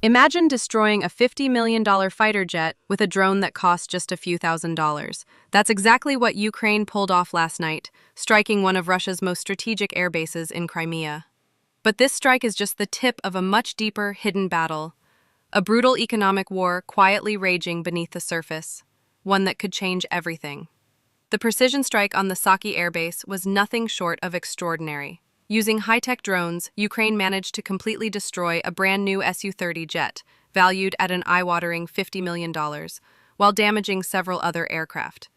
Imagine destroying a $50 million fighter jet with a drone that costs just a few $1,000s. That's exactly what Ukraine pulled off last night, striking one of Russia's most strategic air bases in Crimea. But this strike is just the tip of a much deeper, hidden battle. A brutal economic war quietly raging beneath the surface, one that could change everything. The precision strike on the Saki airbase was nothing short of extraordinary. Using high-tech drones, Ukraine managed to completely destroy a brand-new Su-30 jet, valued at an eye-watering $50 million, while damaging several other aircraft.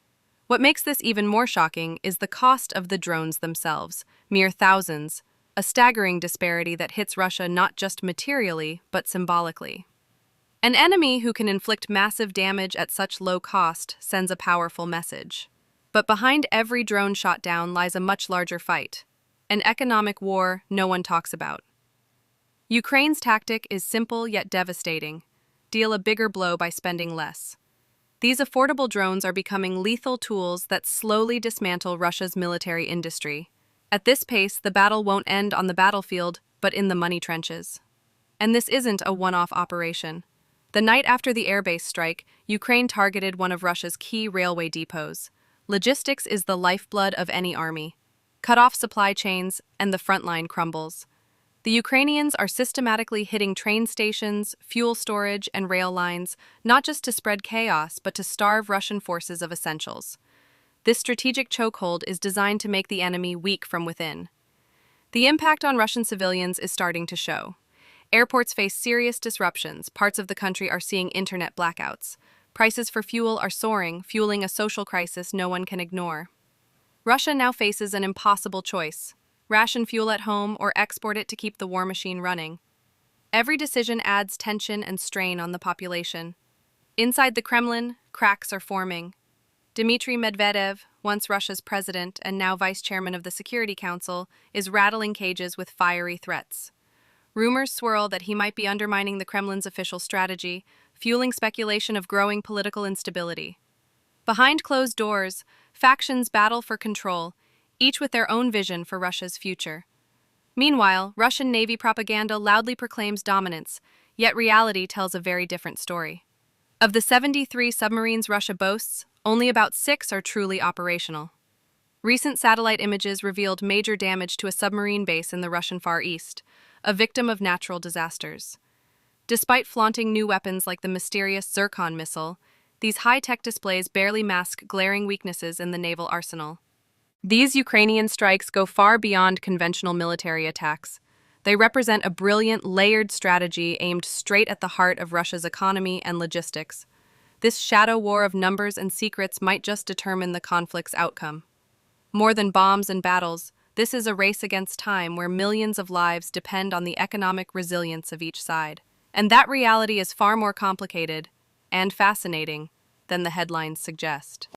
What makes this even more shocking is the cost of the drones themselves, mere thousands, a staggering disparity that hits Russia not just materially, but symbolically. An enemy who can inflict massive damage at such low cost sends a powerful message. But behind every drone shot down lies a much larger fight. An economic war no one talks about. Ukraine's tactic is simple yet devastating. Deal a bigger blow by spending less. These affordable drones are becoming lethal tools that slowly dismantle Russia's military industry. At this pace, the battle won't end on the battlefield, but in the money trenches. And this isn't a one-off operation. The night after the airbase strike, Ukraine targeted one of Russia's key railway depots. Logistics is the lifeblood of any army. Cut off supply chains, and the front line crumbles. The Ukrainians are systematically hitting train stations, fuel storage, and rail lines, not just to spread chaos, but to starve Russian forces of essentials. This strategic chokehold is designed to make the enemy weak from within. The impact on Russian civilians is starting to show. Airports face serious disruptions, parts of the country are seeing internet blackouts. Prices for fuel are soaring, fueling a social crisis no one can ignore. Russia now faces an impossible choice: ration fuel at home or export it to keep the war machine running. Every decision adds tension and strain on the population. Inside the Kremlin, cracks are forming. Dmitry Medvedev, once Russia's president and now vice chairman of the Security Council, is rattling cages with fiery threats. Rumors swirl that he might be undermining the Kremlin's official strategy, fueling speculation of growing political instability. Behind closed doors, factions battle for control, each with their own vision for Russia's future. Meanwhile, Russian Navy propaganda loudly proclaims dominance, yet reality tells a very different story. Of the 73 submarines Russia boasts, only about 6 are truly operational. Recent satellite images revealed major damage to a submarine base in the Russian Far East, a victim of natural disasters. Despite flaunting new weapons like the mysterious Zircon missile, these high-tech displays barely mask glaring weaknesses in the naval arsenal. These Ukrainian strikes go far beyond conventional military attacks. They represent a brilliant, layered strategy aimed straight at the heart of Russia's economy and logistics. This shadow war of numbers and secrets might just determine the conflict's outcome. More than bombs and battles, this is a race against time where millions of lives depend on the economic resilience of each side. And that reality is far more complicated and fascinating than the headlines suggest.